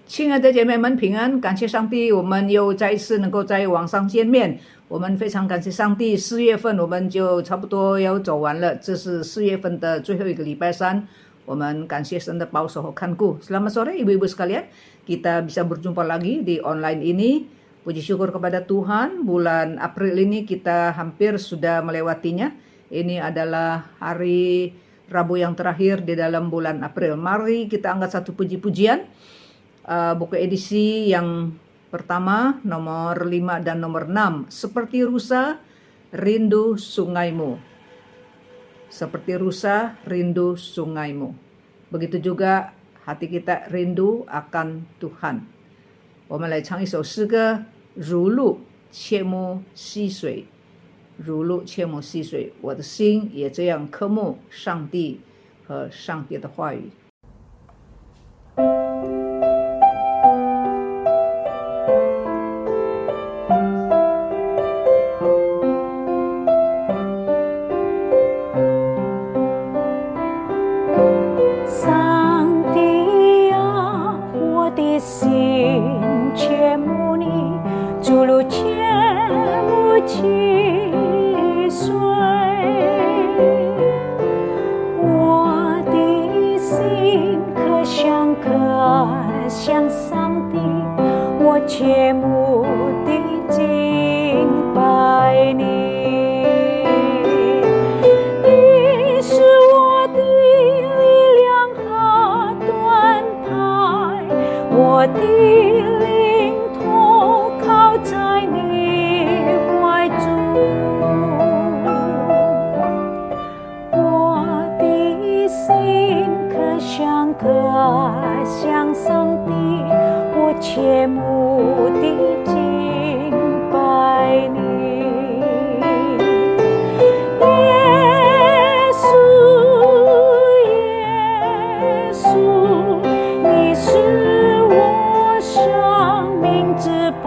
亲爱的姐妹们平安，感谢上帝，我们又再一次能够在网上见面。我们非常感谢上帝，4月份我们就差不多要走完了，这是4月份的最后一个礼拜三。我们感谢神的保守和看顾。Selamat sore ibu-ibu sekalian, kita bisa berjumpa lagi di online ini. Puji syukur kepada Tuhan, bulan April ini kita hampir sudah melewatinya. Ini adalah hari Rabu yang terakhir di dalam bulan April. Mari kita angkat satu puji-pujian. Buku edisi yang pertama nomor 5 dan nomor 6. Seperti rusa rindu sungaimu. Seperti rusa rindu sungaimu. Begitu juga hati kita rindu akan Tuhan. 我们来唱一首诗歌，如鹿切慕溪水，如鹿切慕溪水，我的心也这样渴慕上帝和上帝的话语。切慕地敬拜你，你是我的力量和盾牌，我的灵投靠在你怀中，我的心可想可爱向上帝，我切慕地敬拜你，耶稣，耶稣，你是我生命之宝，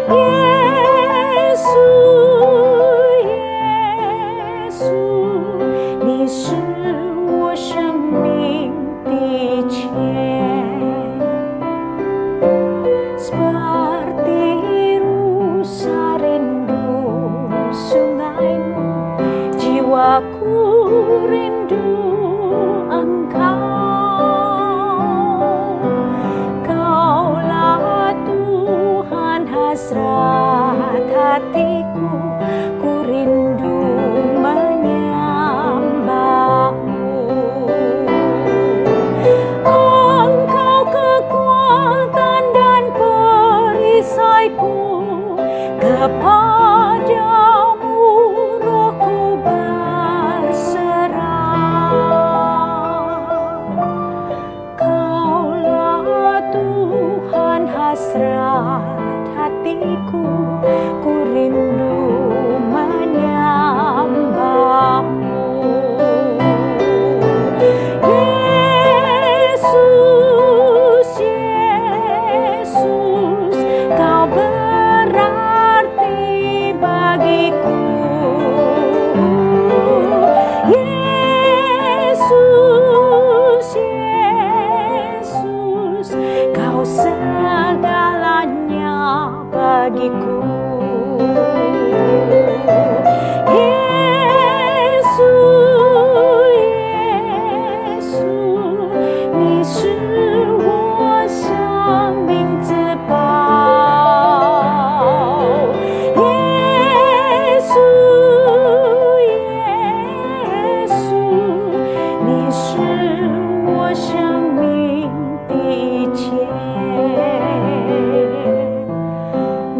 耶稣，耶稣，你是我生命的钱。Seperti rusa rindu sungaimu, jiwaku rindu Engkau. Kaulah Tuhan hasrat hatiku, ku rindu menyembahmu. Engkau kekuatan dan perisaiku, kepadamu rohku berserah. Kaulah Tuhan hasrat hatiku, ku rindu menyembahmu. Yesus, Yesus, Kau berarti bagiku. Yesus, Yesus, Kau segalanya bagiku. Yesus, Yesus, 你是我生命之宝。耶稣，耶稣，你是我生命的钱，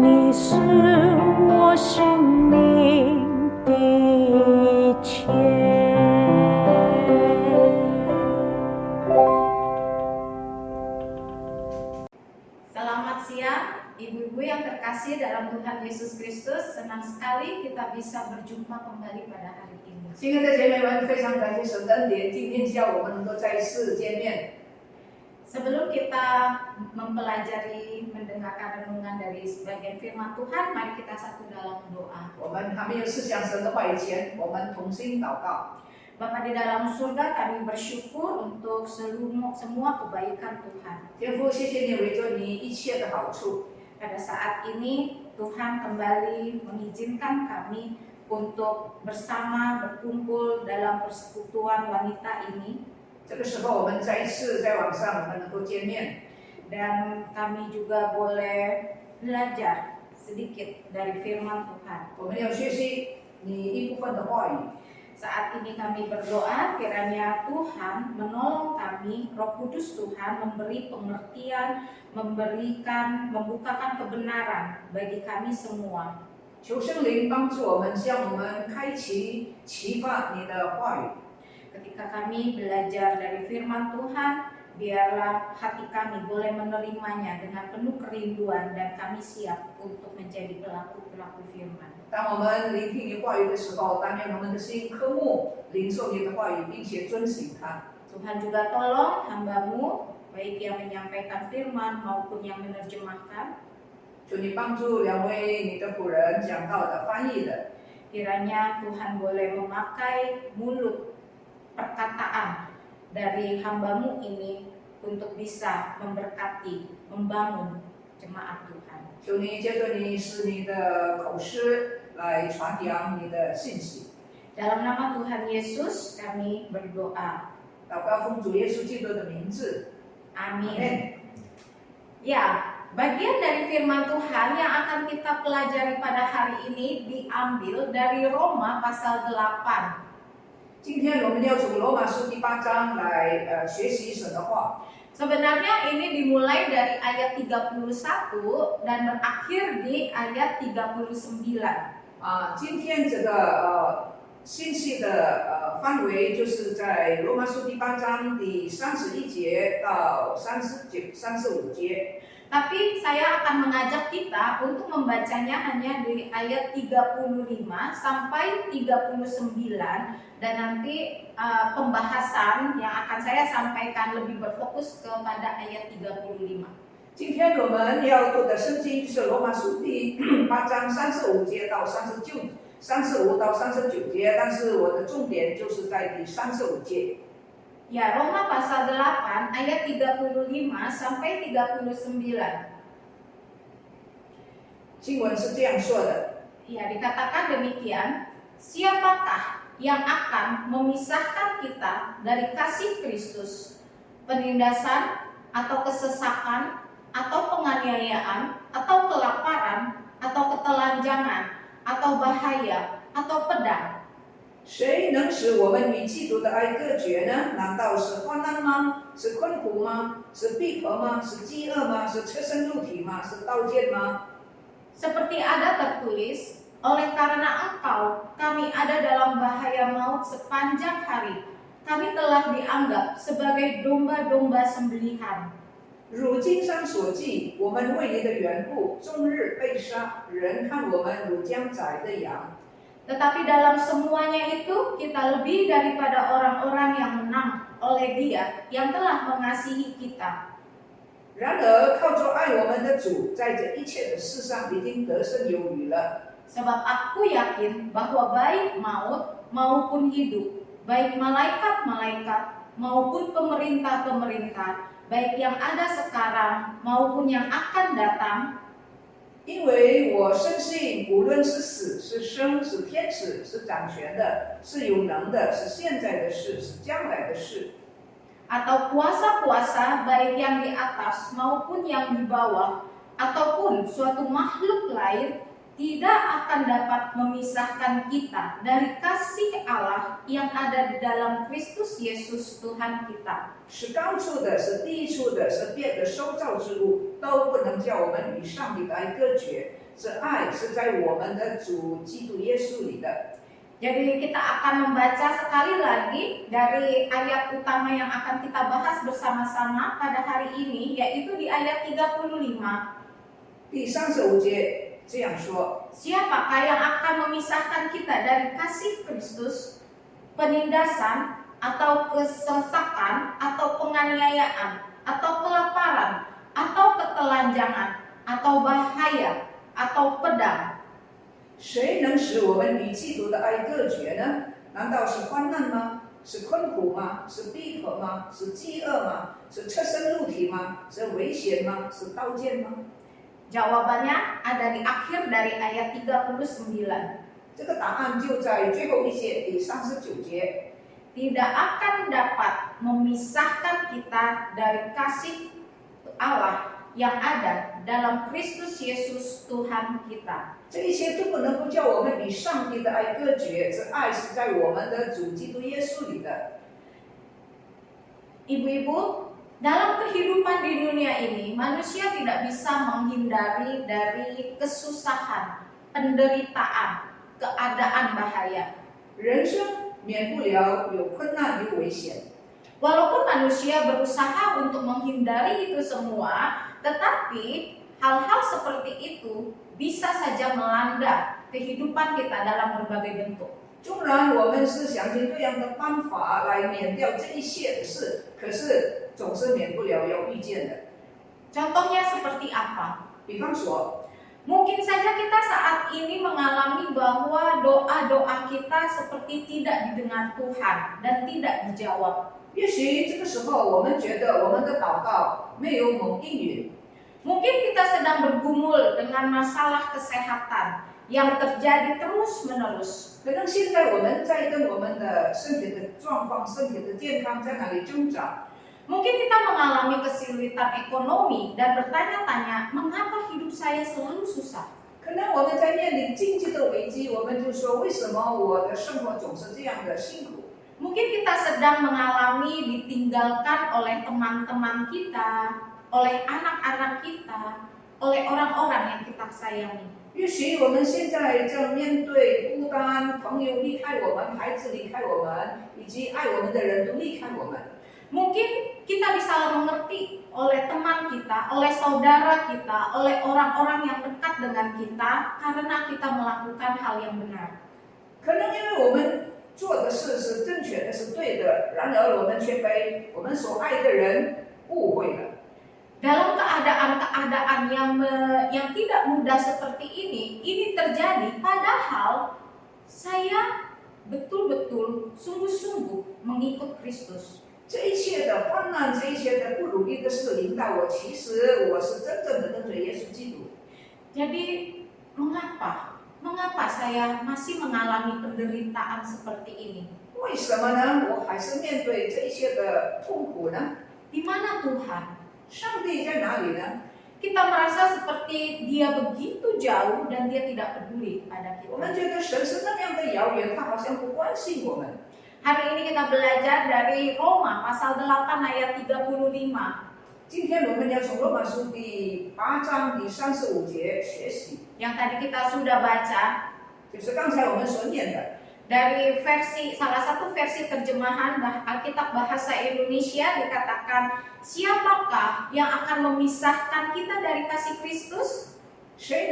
你是我生命的钱。Selamat siang, ibu-ibu yang terkasih dalam Tuhan Yesus Kristus. Senang sekali kita bisa berjumpa kembali pada hari ini. 亲爱的姐妹们，非常感谢神的恩典，今天下午我们能够再次见面。 Sebelum kita mempelajari, mendengarkan renungan dari sebagian firman Tuhan, mari kita satu dalam doa. 我们还没有思想神的话语前，我们同心祷告。Bapa di dalam surga, kami bersyukur untuk semua kebaikan Tuhan. 天父，谢谢你为着你一切的好处。 Pada saat ini Tuhan kembali mengizinkan kami untuk bersama berkumpul dalam persekutuan wanita ini. 这个时候，我们再一次在网上我们能够见面， Dan kami juga boleh belajar sedikit dari firman Tuhan. 我们要学习你一部分的话语。 Saat ini kami berdoa kiranya Tuhan menolong kami, Roh Kudus Tuhan memberi pengertian, membukakan kebenaran bagi kami semua. 求圣灵帮助我们，向我们开启启发你的话语。 Ketika kami belajar dari firman Tuhan, biarlah hati kami boleh menerimanya dengan penuh kerinduan dan kami siap untuk menjadi pelaku-pelaku firman. 当我们聆听你话语的时候，但愿我们的心渴慕领受你的话语，并且遵行它。 Tuhan juga tolong hamba-Mu, baik yang menyampaikan firman maupun yang menerjemahkan. 求你帮助两位你的仆人讲道的、翻译的， Kiranya Tuhan boleh memakai mulut perkataan dari hamba-Mu ini untuk bisa memberkati, membangun jemaat Tuhan. 求你借着你使你的口诗来传扬你的信息。 Dalam nama Tuhan Yesus kami berdoa. 祷告奉主耶稣基督的名字， Amin. 阿门。 Ya, bagian dari firman Tuhan yang akan kita pelajari pada hari ini diambil dari Roma pasal 8. 今天我们要从罗马书第8章来学习神的话。 Sebenarnya ini dimulai dari ayat 31 dan berakhir di ayat 39. 今天这个信息的范围就是在罗马书第8章第31节到35节。 Tapi saya akan mengajak kita untuk membacanya hanya di ayat 35 sampai 39 dan nanti pembahasan yang akan saya sampaikan lebih berfokus kepada ayat 35. 今天我们要读的圣经是罗马书第8章35节到35到39节，但是我的重点就是在第35节。 Ya, Roma pasal 8 ayat 35 sampai 39. 经文是这样说的： Ya, dikatakan demikian, siapakah yang akan memisahkan kita dari kasih Kristus? Penindasan atau kesesakan atau penganiayaan atau kelaparan atau ketelanjangan atau bahaya atau pedang? 谁能使我们与基督的爱隔绝呢？难道是患难吗？是困苦吗？是逼迫吗？是饥饿吗？是赤身肉体吗？是刀剑吗？ Seperti ada tertulis, oleh karena engkau kami ada dalam bahaya maut sepanjang hari. Kami telah dianggap sebagai domba-domba sembelihan. 如经上所记，我们为你的缘故，终日被杀，人看我们如将宰的羊。 Tetapi dalam semuanya itu kita lebih daripada orang-orang yang menang oleh Dia yang telah mengasihi kita. 然而靠着爱我们的主，在这一切的事上已经得胜有余了。 Sebab aku yakin bahwa baik maut maupun hidup, baik malaikat-malaikat maupun pemerintah-pemerintah, baik yang ada sekarang maupun yang akan datang, 因为我深信，无论是死是生，是天使，是掌权的，是有能的，是现在的事，是将来的事， atau kuasa-kuasa baik yang di atas maupun yang di bawah, ataupun suatu makhluk lain, tidak akan dapat memisahkan kita dari kasih Allah yang ada di dalam Kristus Yesus Tuhan kita. 是高处的，是低处的，是别的受造之物，都不能叫我们与上帝的爱隔绝。这爱是在我们的主基督耶稣里的。 Jadi kita akan membaca sekali lagi dari ayat utama yang akan kita bahas bersama-sama pada hari ini, yaitu di ayat 35. 第35节这样说： Siapakah yang akan memisahkan kita dari kasih Kristus? Penindasan atau kesesakan atau penganiayaan atau kelaparan atau ketelanjangan atau bahaya atau pedang? 谁能使我们与基督的爱隔绝呢？难道是患难吗？是困苦吗？是闭口吗？是饥饿吗？是赤身露体吗？是危险吗？是刀剑吗？ Jawabannya ada di akhir dari ayat 39. 这个答案就在最后一节第39节。 Tidak akan dapat memisahkan kita dari kasih Allah yang ada dalam Kristus Yesus Tuhan kita. 这一切都不能够叫我们与上帝的爱隔绝，这爱是在我们的主基督耶稣里的。 Ibu-ibu, dalam kehidupan di dunia ini, manusia tidak bisa menghindari dari kesusahan, penderitaan, keadaan bahaya. 人生免不了有困难有危险， Walaupun manusia berusaha untuk menghindari itu semua, tetapi hal-hal seperti itu bisa saja melanda kehidupan kita dalam berbagai bentuk. 纵然我们是想尽各样的办法来免掉这一切的事，可是总是免不了要遇见的。 Contohnya seperti apa? 比方说， Mungkin saja kita saat ini mengalami bahwa doa-doa kita seperti tidak didengar Tuhan dan tidak dijawab. 也许这个时候我们觉得我们的祷告没有蒙应允， Mungkin kita sedang bergumul dengan masalah kesehatan yang terjadi terus-menerus. 可能现在我们在跟我们的身体的状况、身体的健康在哪里挣扎。 Mungkin kita mengalami kesulitan ekonomi dan bertanya-tanya, mengapa hidup saya selalu susah? 可能我们在面临经济的危机，我们就说为什么我的生活总是这样的辛苦？ Mungkin kita sedang mengalami ditinggalkan oleh teman-teman kita, oleh anak-anak kita, oleh orang-orang yang kita sayangi. 也许我们现在正面对孤单，朋友离开我们，孩子离开我们，以及爱我们的人都离开我们。 Mungkin kita bisa mengerti oleh teman kita, oleh saudara kita, oleh orang-orang yang dekat dengan kita karena kita melakukan hal yang benar. 可能因为我们做的事是正确的，是对的，然而我们却被我们所爱的人误会了。 Dalam keadaan-keadaan yang tidak mudah seperti ini terjadi padahal saya betul-betul sungguh-sungguh mengikut Kristus. 这一切的患难，这一切的不如意的事临到我，其实我是真正的跟随耶稣基督。 Jadi mengapa saya masih mengalami penderitaan seperti ini? 为什么呢？我还是面对这一切的痛苦呢？ Di mana Tuhan? 上帝在哪里呢？ Kita merasa seperti Dia begitu jauh dan Dia tidak peduli pada 我们 kita. 觉得神是那样的遥远，他好像不关心我们。 Hari ini kita belajar dari Roma pasal 8 ayat 35. 今天我们要从罗马书第8章第35节学习， Yang tadi kita sudah baca 就是刚才我们所念的。 dari salah satu versi terjemahan Alkitab Bahasa Indonesia dikatakan, siapakah yang akan memisahkan kita dari kasih Kristus? 谁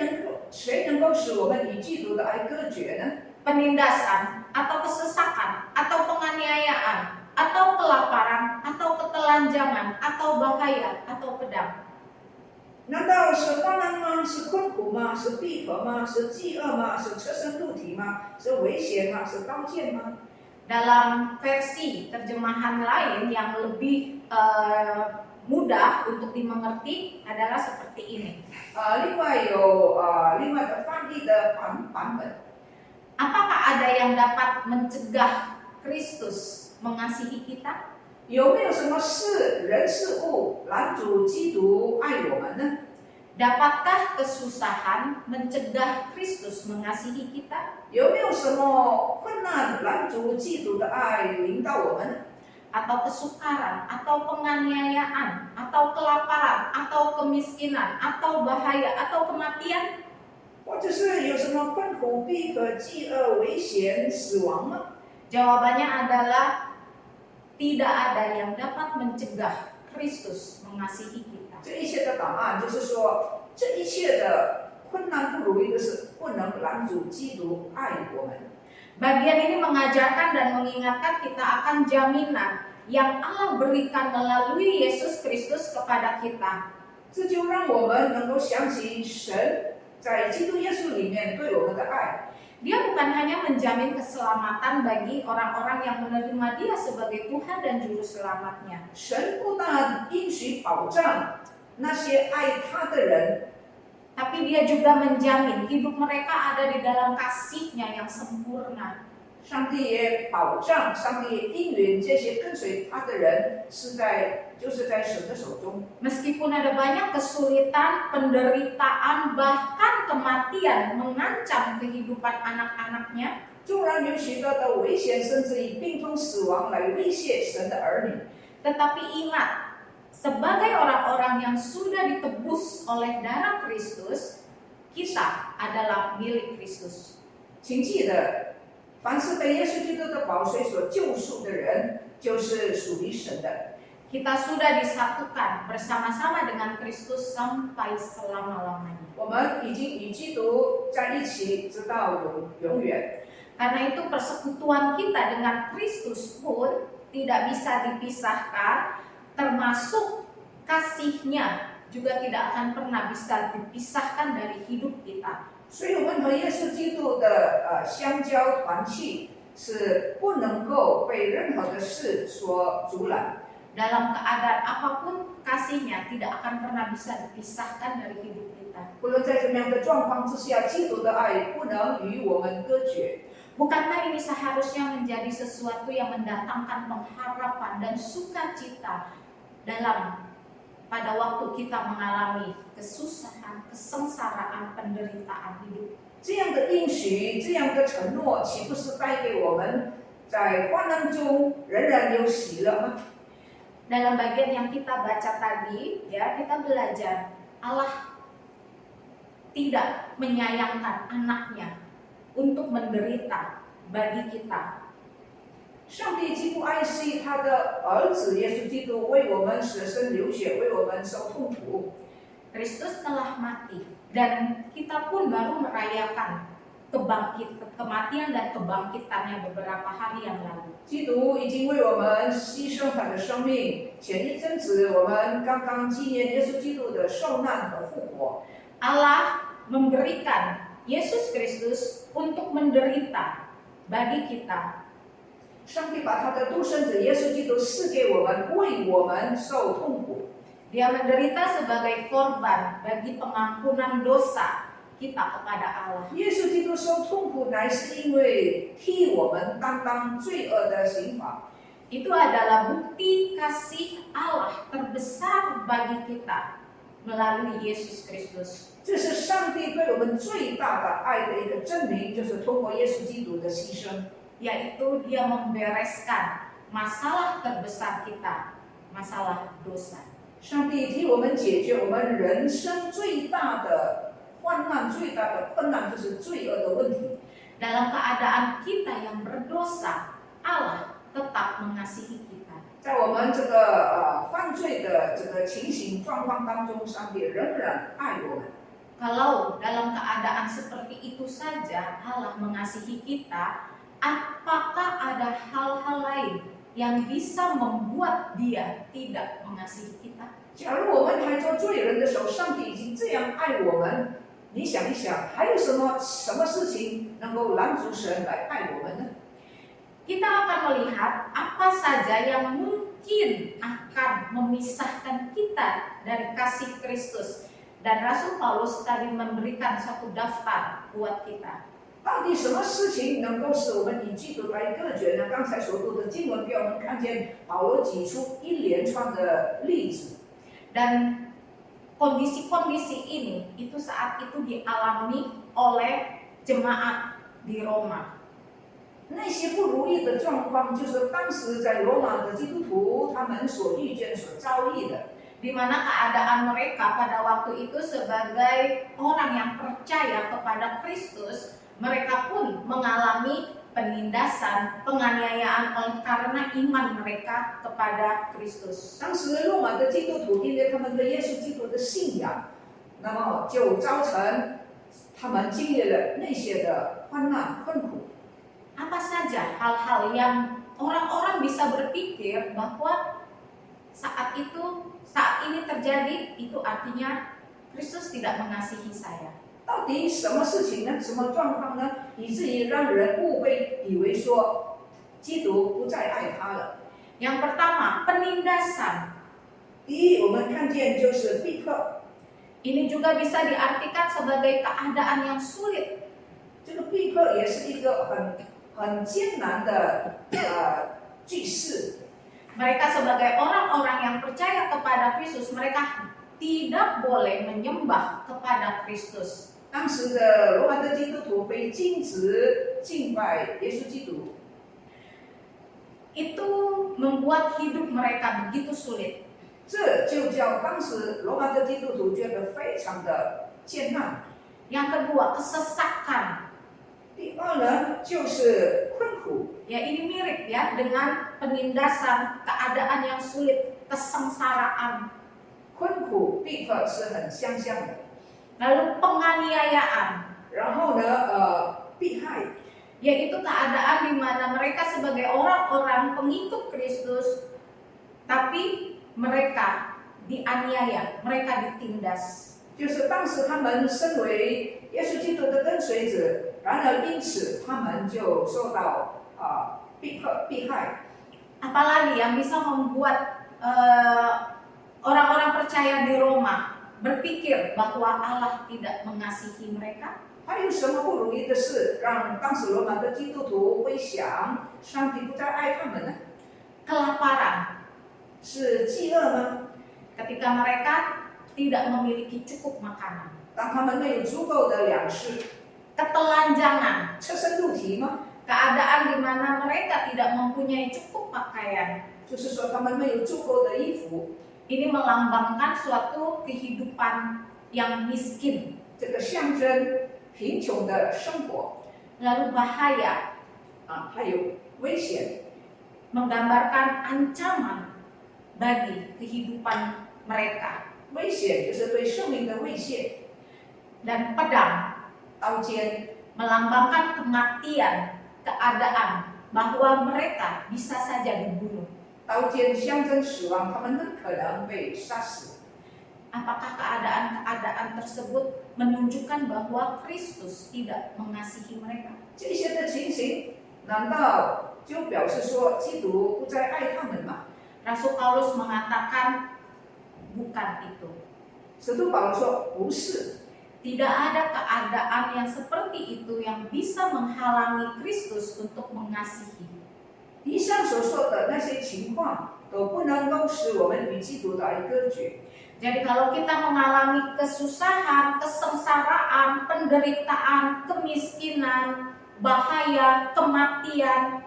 能够使我们与基督的爱隔绝呢？ Penindasan atau kesesakan atau penganiayaan atau kelaparan atau ketelanjangan atau bahaya atau pedang. 难道是患难吗？是困苦吗？是闭合吗？是饥饿吗？是赤身露体吗？是危险吗？是刀剑吗？ Dalam versi terjemahan lain yang lebih mudah untuk dimengerti adalah seperti ini. 另外有另外的翻译的版本。 Apakah ada yang dapat mencegah Kristus mengasihi kita? 有没有什么事、人、事物拦阻基督爱我们呢？ Dapatkah kesusahan mencegah Kristus mengasihi kita? 有没有什么困难拦阻基督的爱临到我们呢？ Atau kesukaran, atau penganiayaan, atau kelaparan, atau kemiskinan, atau bahaya, atau kematian? 或者是有什么困苦、闭合、饥饿、危险、死亡吗？ Jawabannya adalah tidak ada yang dapat mencegah Kristus mengasihi kita. 这一切的答案就是说，这一切的困难不如意的事不能拦阻基督爱我们。 Bagian ini mengajarkan dan mengingatkan kita akan jaminan yang Allah berikan melalui Yesus Kristus kepada kita. 这就让我们能够想起神在基督耶稣里面对我们的爱。Dia bukan hanya menjamin keselamatan bagi orang-orang yang menerima Dia sebagai Tuhan dan Juru Selamatnya. 神不但应许保障那些爱他的人， Tapi Dia juga menjamin hidup mereka ada di dalam kasih-Nya yang sempurna. 上帝也保障，上帝也应允这些跟随他的人就是在神的手中。 Meskipun ada banyak kesulitan, penderitaan, bahkan kematian mengancam kehidupan anak-anaknya, 纵然有许多的危险，甚至以病痛、死亡来威胁神的儿女， tetapi ingat, sebagai orang-orang yang sudah ditebus oleh darah Kristus, kita adalah milik Kristus. 请记得，凡是被耶稣基督的宝血所救赎的人，就是属于神的。 Kita sudah disatukan bersama-sama dengan Kristus sampai selama-lamanya. 我们已经与基督在一起，直到永远。 Karena itu persekutuan kita dengan Kristus pun tidak bisa dipisahkan, termasuk kasih-Nya juga tidak akan pernah bisa dipisahkan dari hidup kita. 所以，我们和耶稣基督的相交团契是不能够被任何的事所阻拦。 Dalam keadaan apapun, kasih-Nya tidak akan pernah bisa dipisahkan dari hidup kita. 不论在怎么样的状况之下，基督的爱不能与我们隔绝。 Bukankah ini seharusnya menjadi sesuatu yang mendatangkan pengharapan dan sukacita pada waktu kita mengalami kesusahan, kesengsaraan, penderitaan hidup? 这样的应许，这样的承诺，岂不是带给我们在患难中仍然有喜乐吗？ Dalam bagian yang kita baca tadi, ya, kita belajar Allah tidak menyayangkan anaknya untuk menderita bagi kita. 上帝既不爱惜他的儿子耶稣基督为我们舍身流血，为我们受痛苦。 Kristus telah mati dan kita pun baru merayakan kematian dan kebangkitannya beberapa hari yang lalu. 基督已经为我们牺牲他的生命。前一阵子，我们刚刚纪念耶稣基督的受难和复活。 Allah memberikan Yesus Kristus untuk menderita bagi kita. 上帝把他的独生子耶稣基督赐给我们，为我们受痛苦。 Dia menderita sebagai korban bagi pengampunan dosa kita kepada Allah. 耶稣基督受痛苦，乃是因为替我们担当罪恶的刑罚。 Itu adalah bukti kasih Allah terbesar bagi kita melalui Yesus Kristus. 这是上帝对我们最大的爱的一个证明，就是通过耶稣基督的牺牲， Yaitu Dia membereskan masalah terbesar kita, masalah dosa. 上帝替我们解决我们人生最大的患难、最大的困难，就是罪恶的问题。 Dalam keadaan kita yang berdosa, Allah tetap mengasihi kita. 在我们这个犯罪的这个情形状况当中，上帝仍然爱我们。 Kalau dalam keadaan seperti itu saja Allah mengasihi kita, apakah ada hal-hal lain yang bisa membuat Dia tidak mengasihi kita? 假如我们还做罪人的时候，上帝已经这样爱我们，你想一想，还有什么事情能够拦阻神来爱我们呢？ Kita akan melihat apa saja yang mungkin akan memisahkan kita dari kasih Kristus. Dan Rasul Paulus tadi memberikan satu daftar buat kita. 到底什么事情能够使我们与基督来隔绝呢？刚才所读的经文给我们看见保罗举出一连串的例子。 Dan kondisi-kondisi ini itu saat itu dialami oleh jemaat di Roma. 那些不如意的状况，就是当时在罗马的基督徒他们所遇见、所遭遇的。 Di mana keadaan mereka pada waktu itu sebagai orang yang percaya kepada Kristus, mereka pun mengalami penindasan, penganiayaan oleh karena iman mereka kepada Kristus. 当时罗马的基督徒因为他们对耶稣基督的信仰，那么就造成他们经历了那些的患难困苦。 Apa saja hal-hal yang orang-orang bisa berpikir bahwa saat ini terjadi, itu artinya Kristus tidak mengasihi saya. 到底什么事情呢？什么状况呢？以至于让人误会，以为说基督不再爱他了。 Yang pertama, penindasan. 第一，我们看见就是逼迫， Ini juga bisa diartikan sebagai keadaan yang sulit. 这个逼迫也是一个很艰难的句式。 Mereka sebagai orang-orang yang percaya kepada Kristus, mereka tidak boleh menyembah kepada Kristus. 当时的罗马的基督徒被禁止敬拜耶稣基督， Itu membuat hidup mereka begitu sulit. 这就叫当时罗马的基督徒觉得非常的艰难。 Yang kedua, kesesakan. 第二呢，就是困苦， Ya, ini mirip ya dengan penindasan, keadaan yang sulit, kesengsaraan. 困苦逼迫是很相像的。 Lalu penganiayaan, 然后呢，迫害， yaitu keadaan di mana mereka sebagai orang-orang pengikut Kristus, tapi mereka dianiaya, mereka ditindas. 就是当时他们身为耶稣基督的跟随者，然而因此他们就受到迫害。 Apalagi yang bisa membuat orang-orang percaya di Roma berpikir bahwa Allah tidak mengasihi mereka? 还有什么不容易的事，让当时罗马的基督徒会想上帝不再爱他们呢？ Kelaparan, 是饥饿吗？ ketika mereka tidak memiliki cukup makanan. 当他们没有足够的粮食， Ketelanjangan, 赤身露体吗？ keadaan di mana mereka tidak mempunyai cukup pakaian. 就是说他们没有足够的衣服， Ini melambangkan suatu kehidupan yang miskin. 这个象征贫穷的生活 Lalu bahaya, 还有危险， menggambarkan ancaman bagi kehidupan mereka. 危险就是对生命的威胁， Dan pedang 刀尖 melambangkan kematian, keadaan bahwa mereka bisa saja dibunuh. 刀尖象征死亡，他们很可能被杀死。 Apakah keadaan-keadaan tersebut menunjukkan bahwa Kristus tidak mengasihi mereka? 这些的情形，难道就表示说基督不再爱他们吗？ Rasul Paulus mengatakan bukan itu. 使徒保罗说不是， Tidak ada keadaan yang seperti itu yang bisa menghalangi Kristus untuk mengasihi. 以上所说的那些情况都不能够使我们与基督来隔绝。 Jadi kalau kita mengalami kesusahan, kesengsaraan, penderitaan, kemiskinan, bahaya, kematian,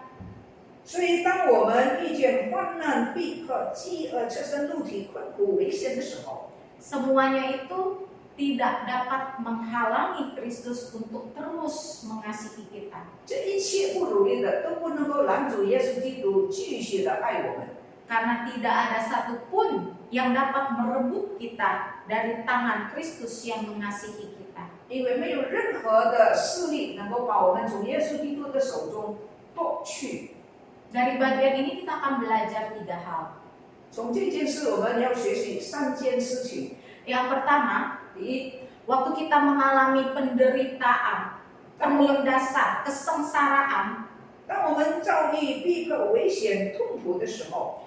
所以，当我们遇见患难、逼迫、饥饿、赤身露体、困苦、危险的时候， semuanya itu tidak dapat menghalangi Kristus untuk terus mengasihi kita. 这一切不如意的都不能够拦阻耶稣基督继续的爱我们， Karena tidak ada satupun yang dapat merebut kita dari tangan Kristus yang mengasihi kita. 因为没有任何的势力能够把我们从耶稣基督的手中夺去。 Dari bagian ini kita akan belajar 3 hal. 从这件事，我们要学习3件事情。 Yang pertama, 第一， waktu kita mengalami penderitaan, penindasan, kesengsaraan, 当我们遭遇逼迫、危险、痛苦的时候，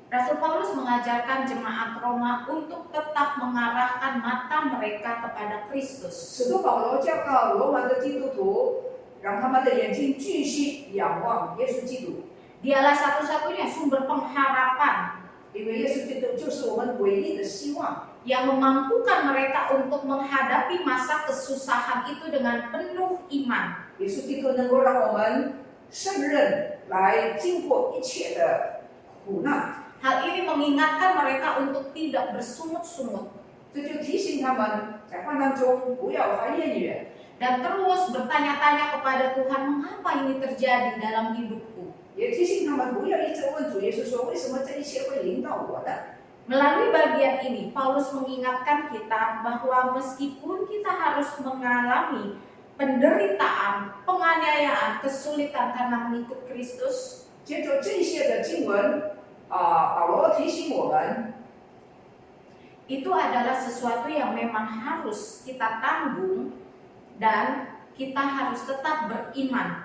Rasul Paulus mengajarkan jemaat Roma untuk tetap mengarahkan mata mereka kepada Kristus. 使徒保罗教导罗马的基督徒，让他们的眼睛继续仰望耶稣基督， Dialah satu-satunya sumber pengharapan 因为耶稣基督就是我们唯一的希望。 yang memampukan mereka untuk menghadapi masa kesusahan itu dengan penuh iman. 耶稣基督能够让我们胜任来经过一切的苦难， Hal ini mengingatkan mereka untuk tidak bersungut-sungut 这就提醒他们在患难中不要发怨言， dan terus bertanya-tanya kepada Tuhan, mengapa ini terjadi dalam hidupku? 也提醒他们不要一直问主耶稣说为什么这一切会临到我呢？ Melalui bagian ini, Paulus mengingatkan kita bahwa meskipun kita harus mengalami penderitaan, penganiayaan, kesulitan karena mengikut Kristus, 接着这些的经文保罗提醒我们， itu adalah sesuatu yang memang harus kita tanggung dan kita harus tetap beriman.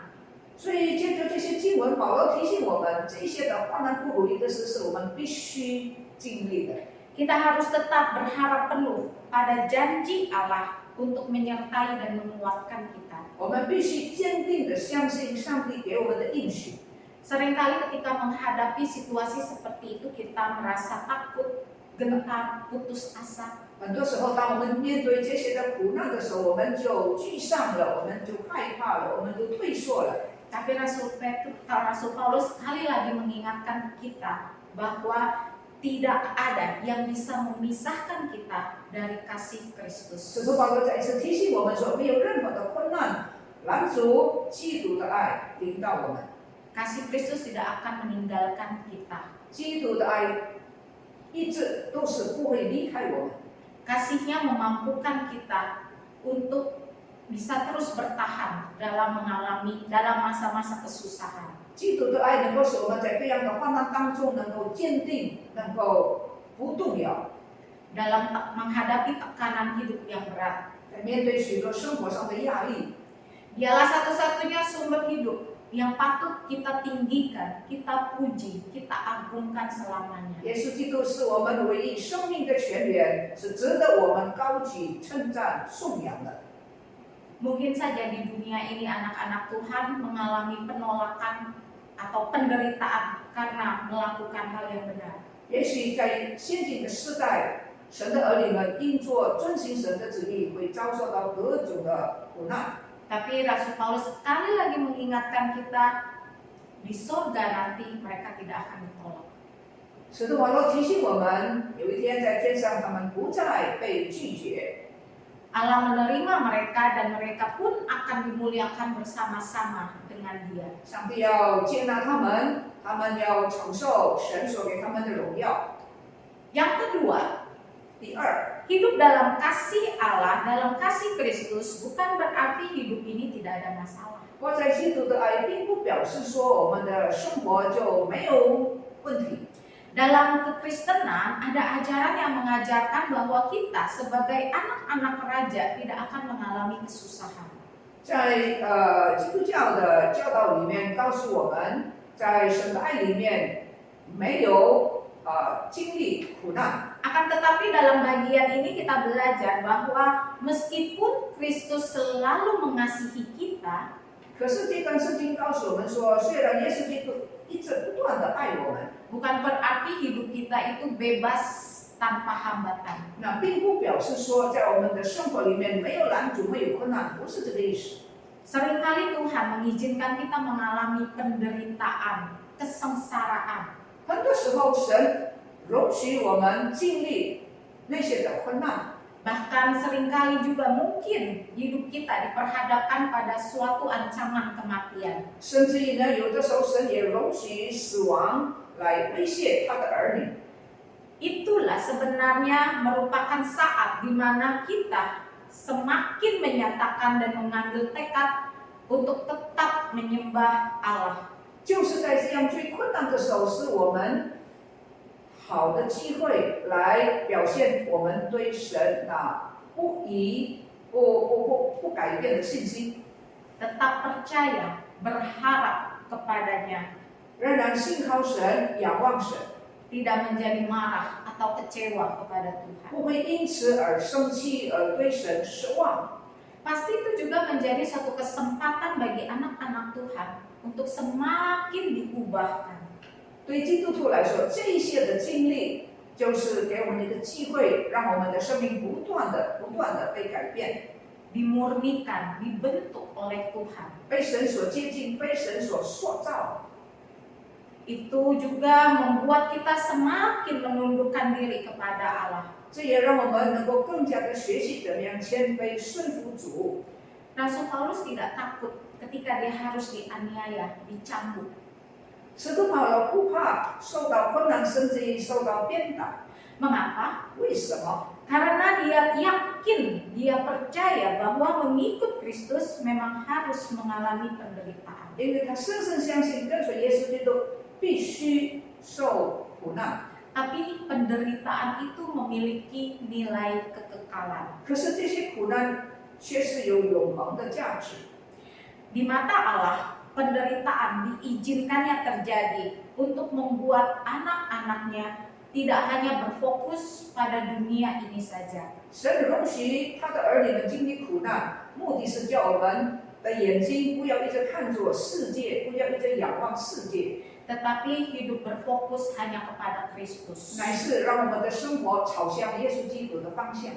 所以借着这些经文，保罗提醒我们，这些的患难不如意的事是我们必须经历的。 Kita harus tetap berharap penuh pada janji Allah untuk menyertai dan menguatkan kita. 我们必须坚定的相信上帝给我们的应许。 Seringkali ketika menghadapi situasi seperti itu kita merasa takut, gentar, putus asa. 很多时候，当我们面对这些的苦难的时候，我们就沮丧了，我们就害怕了，我们就退缩了。 Tapi Rasul Paulus sekali lagi mengingatkan kita bahwa tidak ada yang bisa memisahkan kita dari kasih Kristus. 使徒保罗再一次提醒我们说，没有任何的困难拦阻基督的爱临到我们。 Kasih Kristus tidak akan meninggalkan kita. 基督的爱一直都是不会离开我们。 Kasihnya memampukan kita untuk bisa terus bertahan dalam masa-masa kesusahan. 基督的爱能够使我们在各样的患难当中能够坚定，能够不动摇。 Dalam menghadapi tekanan hidup yang berat. 在面对许多生活上的压力， Dialah satu-satunya sumber hidup yang patut kita tinggikan, kita puji, kita agungkan selamanya. 耶稣基督是我们唯一生命的泉源，是值得我们高举、称赞、颂扬的。 Mungkin saja di dunia ini anak-anak Tuhan mengalami penolakan atau penderitaan karena melakukan hal yang benar. 也许在现今的时代，神的儿女们因做遵行神的旨意，会遭受到各种的苦难。 Tapi Rasul Paulus sekali lagi mengingatkan kita di surga nanti mereka tidak akan ditolak. 使徒保罗提醒我们，有一天在天上，他们不再被拒绝。 Allah menerima mereka dan mereka pun akan dimuliakan bersama-sama dengan Dia. 上帝要接纳他们，他们要承受神所给他们的荣耀。 Yang kedua, 第二， hidup dalam kasih Allah, dalam kasih Kristus bukan berarti hidup ini tidak ada masalah. 活在基督的爱，并不表示说我们的生活就没有问题。 Dalam kekristenan ada ajaran yang mengajarkan bahwa kita sebagai anak-anak raja tidak akan mengalami kesusahan. 在基督教的教导里面告诉我们，在神的爱里面没有经历苦难。 Akan tetapi dalam bagian ini kita belajar bahwa meskipun Kristus selalu mengasihi kita, 可是这段圣经告诉我们说，虽然耶稣基督一直不断的爱我们， bukan berarti hidup kita itu bebas tanpa hambatan. 那并不表示说在我们的生活里面没有拦阻、没有困难，不是这个意思。 Seringkali Tuhan mengizinkan kita mengalami penderitaan, kesengsaraan. 很多时候，神容许我们经历那些的困难。 Bahkan seringkali juga mungkin hidup kita diperhadapkan pada suatu ancaman kematian. 甚至于呢，有的时候神也容许死亡来威胁他的儿女。 Itulah sebenarnya merupakan saat di mana kita semakin menyatakan dan mengambil tekad untuk tetap menyembah Allah. 就是在这样最困难的时候，是我们好的机会来表现我们对神不改变的信心， Tetap percaya, berharap kepadanya, 仍然信靠神、仰望神， tidak menjadi marah atau kecewa kepada Tuhan. 不会因此而生气而对神失望。 Pasti itu juga menjadi suatu kesempatan bagi anak-anak Tuhan untuk semakin diubahkan. 对基督徒来说，这一些的经历就是给我们一个机会，让我们的生命不断的被改变， Dimurnikan, dibentuk oleh Tuhan. 被神所接近，被神所塑造。 Itu juga membuat kita semakin menundukkan diri kepada Allah. 这也让我们能够更加的学习怎么样谦卑顺服主。 Rasul Paulus tidak takut ketika dia harus dianiaya, dicambuk. 使徒保罗不怕受到困难，甚至于受到鞭打。 Mengapa? 为什么？ Karena dia yakin, dia percaya bahwa mengikut Kristus memang harus mengalami penderitaan. 因为他深深相信跟随耶稣基督必须受苦难。 Tapi penderitaan itu memiliki nilai kekekalan. 可是这些苦难却是有永恒的价值。 Di mata Allah, penderitaan diizinkannya terjadi untuk membuat anak-anaknya tidak hanya berfokus pada dunia ini saja. 神容许他的儿女们经历苦难，目的是叫我们的眼睛不要一直看着世界，不要一直仰望世界， Tetapi hidup berfokus hanya kepada Kristus. 乃是让我们的生活朝向耶稣基督的方向。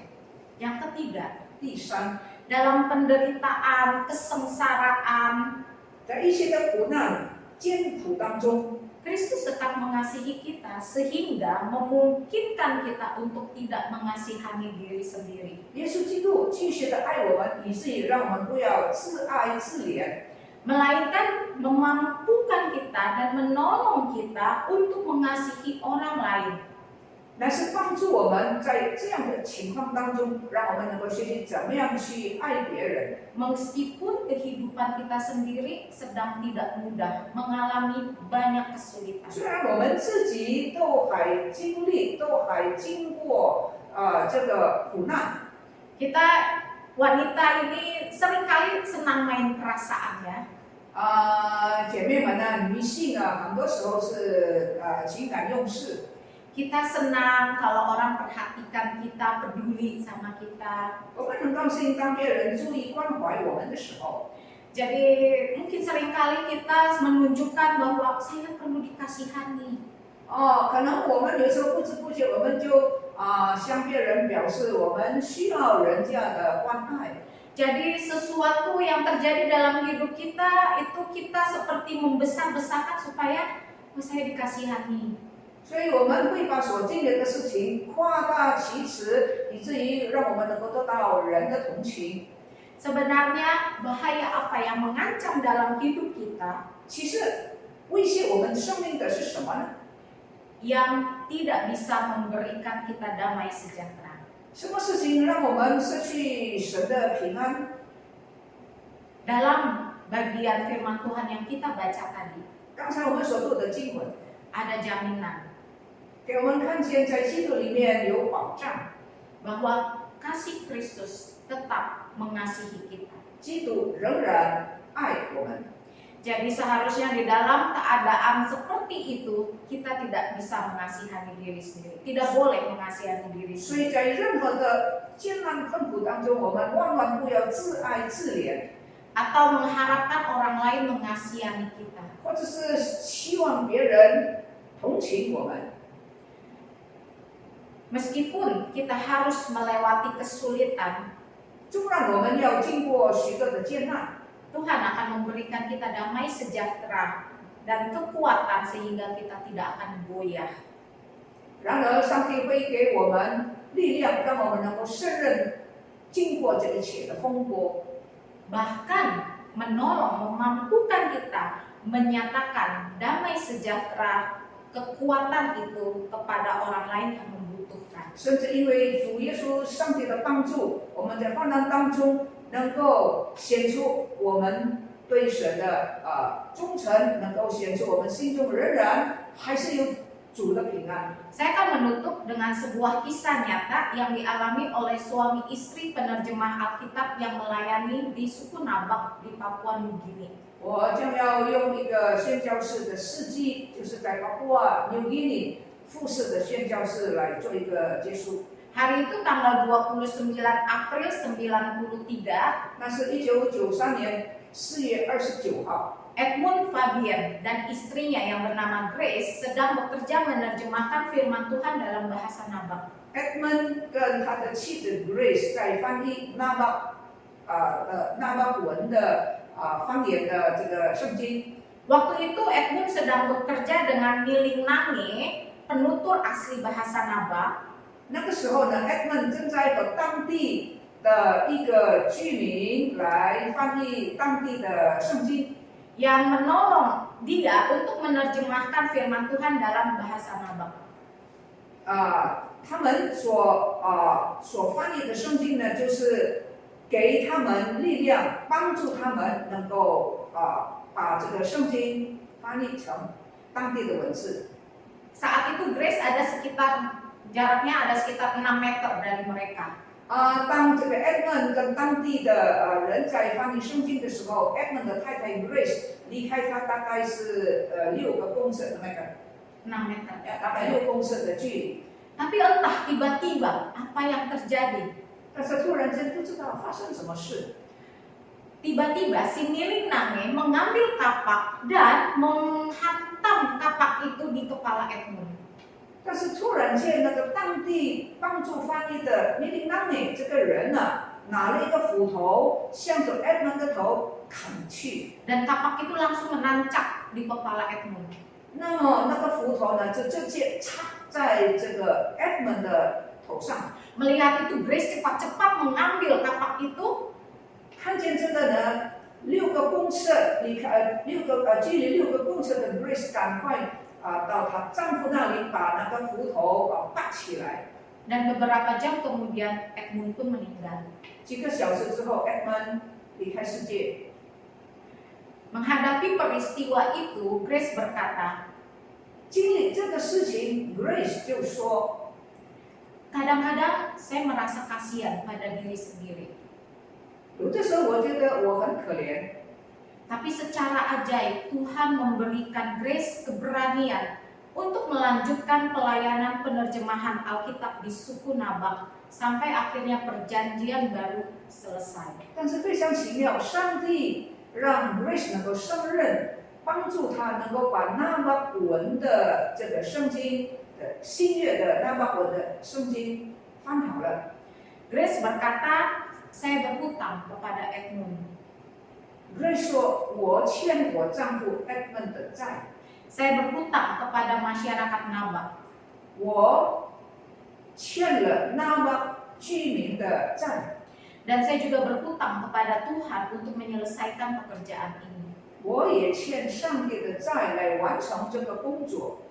Yang ketiga, 第三， dalam penderitaan, kesengsaraan, 在一些的苦难、艰苦当中， Kristus tetap mengasihi kita sehingga memungkinkan kita untuk tidak mengasihani diri sendiri. 耶稣基督继续的爱我们，以至于让我们不要自爱自怜， Melainkan memampukan kita dan menolong kita untuk mengasihi orang lain. 乃是帮助我们在这样的情况当中，让我们能够学习怎么样去爱别人。 Meskipun kehidupan kita sendiri sedang tidak mudah, mengalami banyak kesulitan. 虽然我们自己都还经历，都还经过这个苦难， Kita wanita ini seringkali senang main perasaan ya. 姐妹们呢，女性啊，很多时候是情感用事。 Kita senang kalau orang perhatikan kita, peduli sama kita. 我们很高兴当别人注意关怀我们的时候。 Jadi mungkin seringkali kita menunjukkan bahwa saya perlu dikasihani. 可能我们有时候不知不觉，我们就向别人表示我们需要人家的关爱。 Jadi sesuatu yang terjadi dalam hidup kita itu kita seperti membesar-besarkan supaya saya dikasihani. 所以我们会把所经历的事情夸大其词，以至于让我们能够得到人的同情。 Sebenarnya bahaya apa yang mengancam dalam hidup kita 其实威胁我们生命的是什么呢？ yang tidak bisa memberikan kita damai sejahtera. 什么事情让我们失去神的平安？ Dalam bagian firman Tuhan yang kita baca tadi, 刚才我们所读的经文， ada jaminan 给我们看见在基督里面有保障， bahwa kasih Kristus tetap mengasihi kita. 基督仍然爱我们。 Jadi seharusnya di dalam keadaan seperti itu kita tidak bisa mengasihani diri sendiri, tidak boleh mengasihani diri 所以 sendiri. 在任何的艰难困苦当中，我们万万不要自爱自怜， Atau mengharapkan orang lain mengasihani kita. 或者是希望别人同情我们。 Meskipun kita harus melewati kesulitan, 纵然我们要经过许多的艰难， Tuhan akan memberikan kita damai sejahtera dan kekuatan sehingga kita tidak akan goyah. 然而上帝会给我们力量，让我们能够胜任经过这一切的风波。 Bahkan menolong, memampukan kita menyatakan damai sejahtera, kekuatan itu kepada orang lain yang membutuhkan. 甚至因为主耶稣上帝的帮助，我们在患难当中能够显出我们对神的忠诚，能够显出我们心中仍然还是有主的平安。 Saya akan menutup dengan sebuah kisah nyata yang dialami oleh suami istri penerjemah Alkitab yang melayani di suku Nabak di Papua Nugini. 我将要用一个宣教士的事迹，就是在巴布亚纽几内服侍的宣教士来做一个结束。 Hari itu tanggal 29 April 93, 那是1993年4月29号。 Edmund Fabian dan istrinya yang bernama Grace sedang bekerja menerjemahkan firman Tuhan dalam bahasa Nabak. Edmund 跟他的妻子 Grace 在翻译纳巴文的方言的这个圣经。 Waktu itu Edmund sedang bekerja dengan Niling Nange, penutur asli bahasa Nabak. 那个时候呢 ，Edmund 正在和当地的一个居民来翻译当地的圣经， yang menolong dia untuk menerjemahkan firman Tuhan dalam bahasa Nabak. 他们所翻译的圣经呢，就是给他们力量，帮助他们能够把这个圣经翻译成当地的文字。 Saat itu Grace jaraknya ada sekitar 6 meter dari mereka. 当这个 Edmund 跟当地的人在翻译圣经的时候 ，Edmund 的太太 Grace 离开他大概是6个公尺的那个， 6 meter. 大概6公尺的距离。 Tapi entah tiba-tiba apa yang terjadi. 但是突然间不知道发生什么事， Tiba-tiba si Miling Nange mengambil kapak dan menghantam kapak itu di kepala Edmund. 但是突然间那个当地帮助翻译的米林纳美这个人呢，拿了一个斧头向着 Edmund 的头砍去， Dan kapak itu langsung menancap di kepala Edmund. 那么那个斧头呢就直接插在这个 Edmund 的头上。 Melihat itu, Grace cepat-cepat mengambil kapak itu. 看见这个呢，6个公尺离开距离6个公尺的 Grace 赶快到她丈夫那里把那个斧头拔起来。 Dan beberapa jam kemudian Edmund pun meninggal. 几个小时之后 ，Edmund 离开世界。 Menghadapi peristiwa itu, Grace berkata, 经历这个事情 ，Grace 就说。 kadang-kadang saya merasa kasihan pada diri sendiri. 有的时候我觉得我很可怜， Tapi secara ajaib Tuhan memberikan Grace keberanian untuk melanjutkan pelayanan penerjemahan Alkitab di suku Nabak sampai akhirnya perjanjian baru selesai. 但是非常奇妙，上帝让 Grace 能够胜任，帮助他能够把那巴文的这个圣经的新约的那巴文的圣经翻好了。 Grace berkata, saya berhutang kepada Edmund. Grace 说：“我欠我丈夫 Edmund 的债， Saya berhutang kepada masyarakat Nabak. 我欠了那巴居民的债， Dan saya juga berhutang kepada Tuhan untuk menyelesaikan pekerjaan ini. 我也欠上帝的债来完成这个工作。”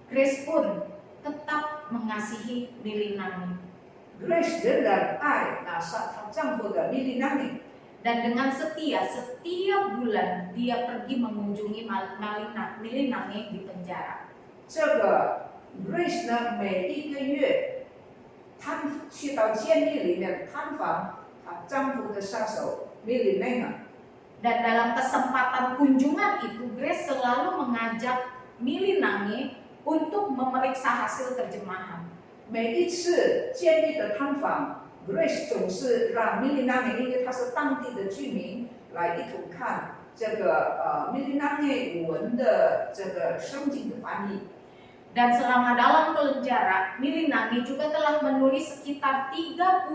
Grace pun tetap mengasihi Miling Nange. Grace 仍然爱拿撒她丈夫的米利纳米。 Dan dengan setia, setiap bulan dia pergi mengunjungi Miling Nange di penjara. 这个 Grace 呢，每一个月，去到监狱里面探访她丈夫的杀手米利内纳。 Dan dalam kesempatan kunjungan itu, Grace selalu mengajak Miling Nange untuk memeriksa hasil terjemahan. 每一次监狱的探访 ，Grace 总是让米利纳米，因为她是当地的居民，来一同看这个米利纳米文的这个圣经的翻译。 Dan selama dalam penjara, Miling Nange juga telah menulis sekitar 30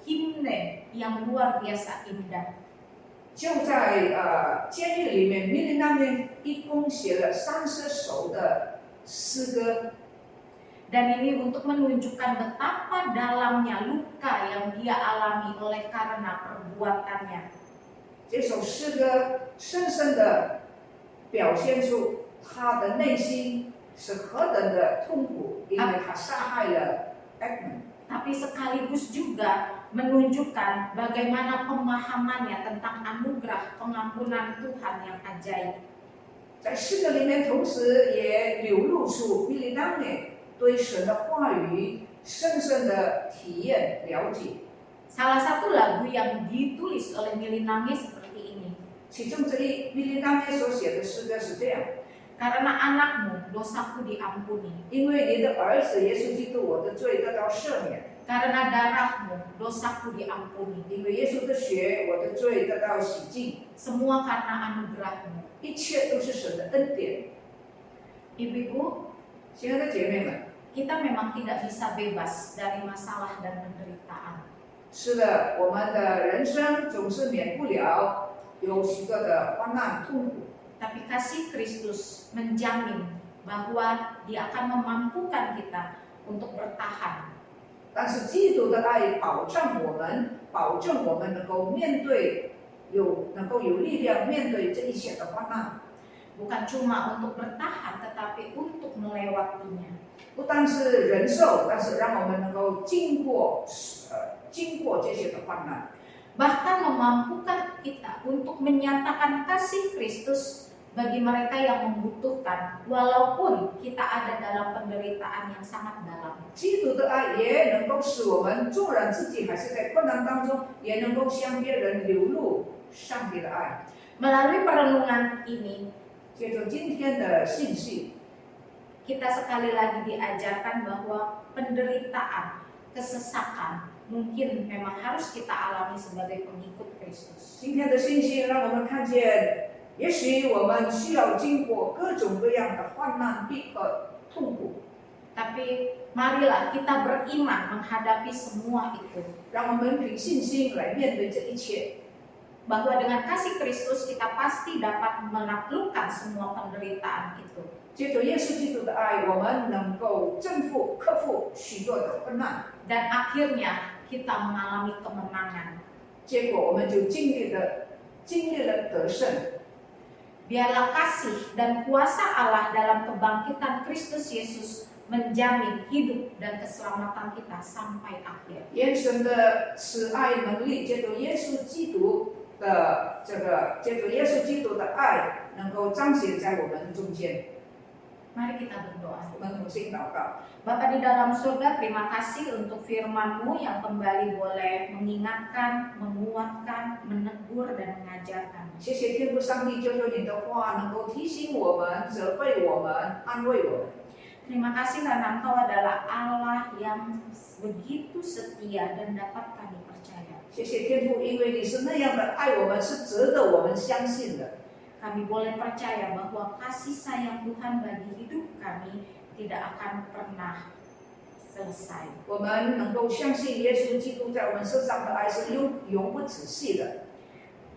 himne yang luar biasa indah. 就在监狱里面，米利纳米一共写了30首的诗歌。 Dan ini untuk menunjukkan betapa dalamnya luka yang dia alami oleh karena perbuatannya. 这首诗歌深深地表现出他的内心是何等的痛苦，因为他杀害了 Edmund。 Tapi sekaligus juga menunjukkan bagaimana pemahamannya tentang anugerah pengampunan Tuhan yang ajaib. 在诗歌里面，同时也流露出米利纳米对神的话语深深的体验了解。 Salah satu lagu yang ditulis oleh Miling Nange seperti ini. 其中之一，米利纳米所写的诗歌是这样： Karena anakmu, dosaku diampuni. 因为你的儿子耶稣基督，我的罪得到赦免； Karena darahmu, dosaku diampuni. 因为耶稣的血，我的罪得到洗净。 Semua karena anugerahmu. 一切都是神的恩典。 Ibu-ibu, 亲爱的姐妹们， kita memang tidak bisa bebas dari masalah dan penderitaan. 是的，我们的人生总是免不了有许多的患难痛苦。 Tapi kasih Kristus menjamin bahwa Dia akan memampukan kita untuk bertahan. 但是基督的爱保证我们能够面对，能够有力量面对这一切的患难。 Bukan cuma untuk bertahan, tetapi untuk melewatinya. 不单是忍受，但是让我们能够经过这些的患难。 Bahkan memampukan kita untuk menyatakan kasih Kristus bagi mereka yang membutuhkan, walaupun kita ada dalam penderitaan yang sangat dalam. 基督的爱也能够使我们纵然自己还是在困难当中，也能够向别人流露上帝的爱。 Melalui perenungan ini, 借着今天的信息， kita sekali lagi diajarkan bahwa penderitaan, kesesakan mungkin memang harus kita alami sebagai pengikut Kristus. 今天的信息让我们看见，也许我们需要经过各种各样的患难、逼迫、痛苦， Tapi marilah kita beriman menghadapi semua itu. 让我们凭信心来面对这一切。 Bahwa dengan kasih Kristus kita pasti dapat menaklukkan semua penderitaan itu. 借着耶稣基督的爱，我们能够克服许多的困难， Dan akhirnya kita mengalami kemenangan. 结果我们就经历了得胜。 Biarlah kasih dan kuasa Allah dalam kebangkitan Kristus Yesus menjamin hidup dan keselamatan kita sampai akhir. 愿神的慈爱能力，借着耶稣基督的爱，能够彰显在我们中间。 Mari kita berdoa. 我们同心祷告。 Bapa di dalam surga, terima kasih untuk firman-Mu yang kembali boleh mengingatkan, menguatkan, menegur, dan mengajarkan. 谢谢天父上帝，就着你的话能够提醒我们、责备我们、安慰我们。 Terima kasih karena Engkau adalah Allah yang begitu setia dan dapat kami percaya. 谢谢天父，因为你是那样的爱我们，是值得我们相信的。 Kami boleh percaya bahwa kasih sayang Tuhan bagi hidup kami tidak akan pernah selesai. 我们能够相信耶稣基督在我们身上的爱是永不止息的。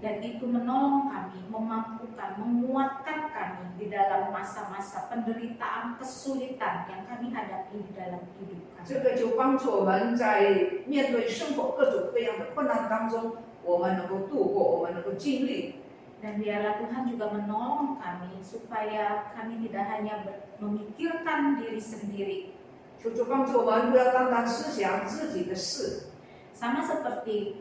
Dan itu menolong kami, memampukan, menguatkan kami di dalam masa-masa penderitaan, kesulitan yang kami hadapi di dalam hidup kami. 这个就帮助我们在面对生活各种各样的困难当中，我们能够度过，我们能够经历。 Dan biarlah Tuhan juga menolong kami supaya kami tidak hanya memikirkan diri sendiri. 求主帮助我们不要单单思想自己的事， Sama seperti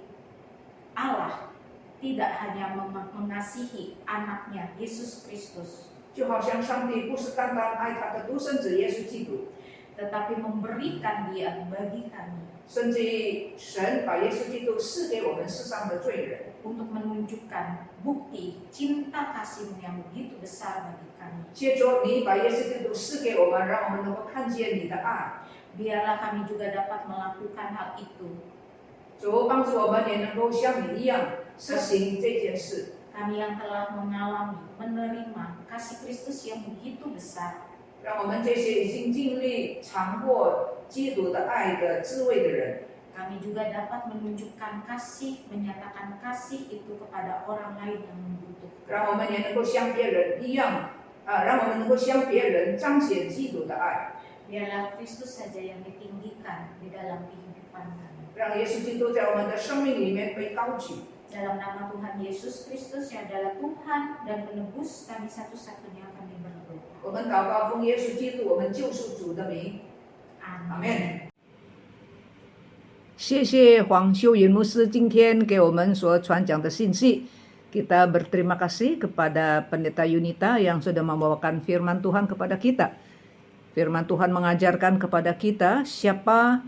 Allah tidak hanya mengasihi anaknya Yesus Kristus, 就好像上帝不是单单爱他的独生子耶稣基督， tetapi memberikan Dia bagi kami 甚至神把耶稣基督赐给我们世上的罪人， untuk menunjukkan bukti cinta kasih-Mu yang begitu besar bagi kami. 借着你把耶稣基督赐给我们，让我们能够看见你的爱。 Biarlah kami juga dapat melakukan hal itu. 主帮助我们也能够像你一样实行这件事。 Kami yang telah mengalami, menerima kasih Kristus yang begitu besar, 让我们这些已经经历尝过基督的爱的滋味的人， kami juga dapat menunjukkan kasih, menyatakan kasih itu kepada orang lain yang membutuhkan. 让我们也能够像别人一样，让我们能够向别人彰显基督的爱， Biarlah Kristus saja yang ditinggikan di dalam kehidupan kami. 让耶稣基督在我们的生命里面被高举。 Dalam nama Tuhan Yesus Kristus yang adalah Tuhan dan penebus kami satu-satunya kami berdoa. 我们祷告奉耶稣基督我们救赎主的名，阿 Amin. 门。 谢谢黄秀云牧师今天给我们所传讲的信息。Kita berterima kasih kepada Pendeta Yunita yang sudah membawakan firman Tuhan kepada kita. Firman Tuhan mengajarkan kepada kita siapa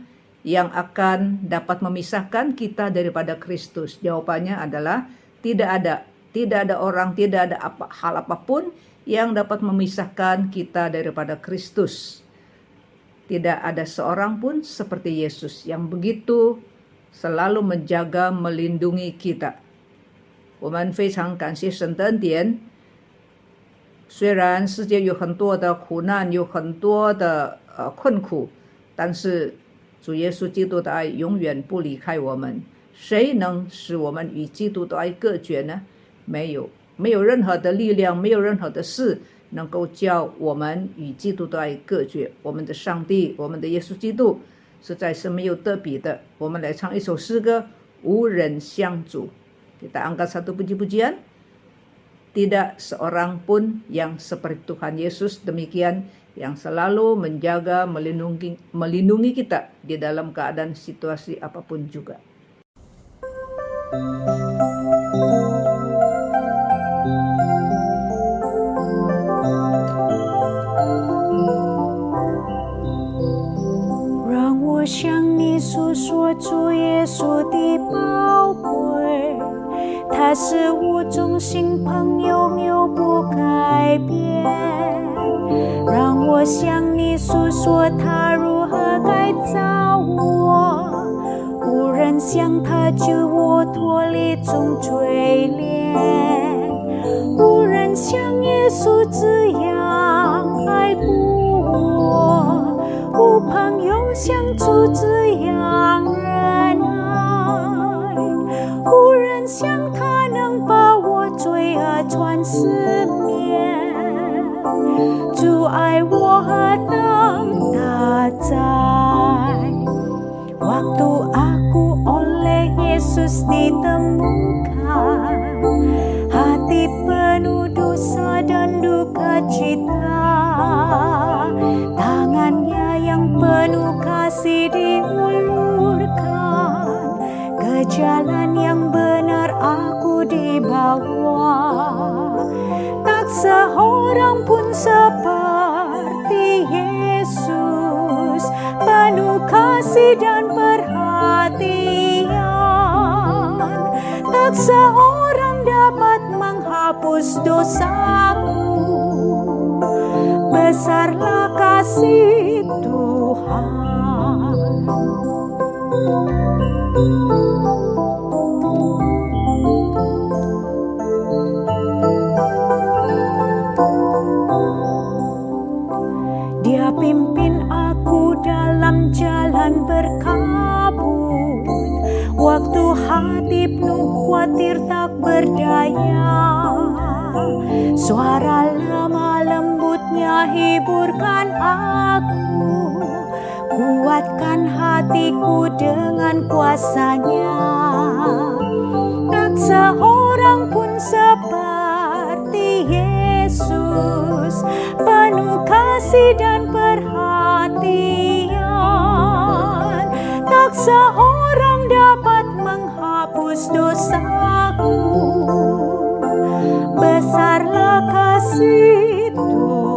yang akan dapat memisahkan kita daripada Kristus. Jawabannya adalah tidak ada orang, tidak ada hal apapun yang dapat memisahkan kita daripada Kristus. Tidak ada seorang pun seperti Yesus yang begitu selalu menjaga, melindungi kita. 我们非常感谢神的恩典。虽然世界有很多的苦难，有很多的困苦，但是主耶稣基督的爱永远不离开我们。谁能使我们与基督的爱隔绝呢？没有，没有任何的力量，没有任何的事能够叫我们与基督的爱隔绝。我们的上帝，我们的耶稣基督实在是没有得比的。我们来唱一首诗歌，无人相助。Kita angkat satu puji-pujian. Tidak seorang pun yang seperti Tuhan Yesus demikian yang selalu menjaga, melindungi kita di dalam keadaan situasi apapun juga. 我向你诉说主耶稣的宝贵，他是我忠心朋友，永不改变。让我向你诉说他如何改造我，无人像他救我脱离重追恋，无人像耶稣这样爱护我，无朋友像主这样仁爱，无人像他能把我罪恶全撕灭。主爱我何等大哉, waktu aku oleh Yesus ditemukan, hati penuh dosa dan duka cita, tangannya yang penuh kasih diulurkan, ke jalan yang benar aku dibawa. Tak seorang pun seperti Yesus, penuh kasih dan perhatian. Tak seorang dapat menghapus dosaku, besarlah kasih Tuhan. Dia pimpin aku dalam jalan berkabut, waktu hati penuh khawatir tak berdaya. Suara lemah lembutnya hiburkan aku, kuatkan hatiku dengan kuasanya. Tak seorang pun seperti Yesus, penuh kasih dan perhatian. Tak seorang dapat menghapus dosaku, besarlah kasih Tuhan.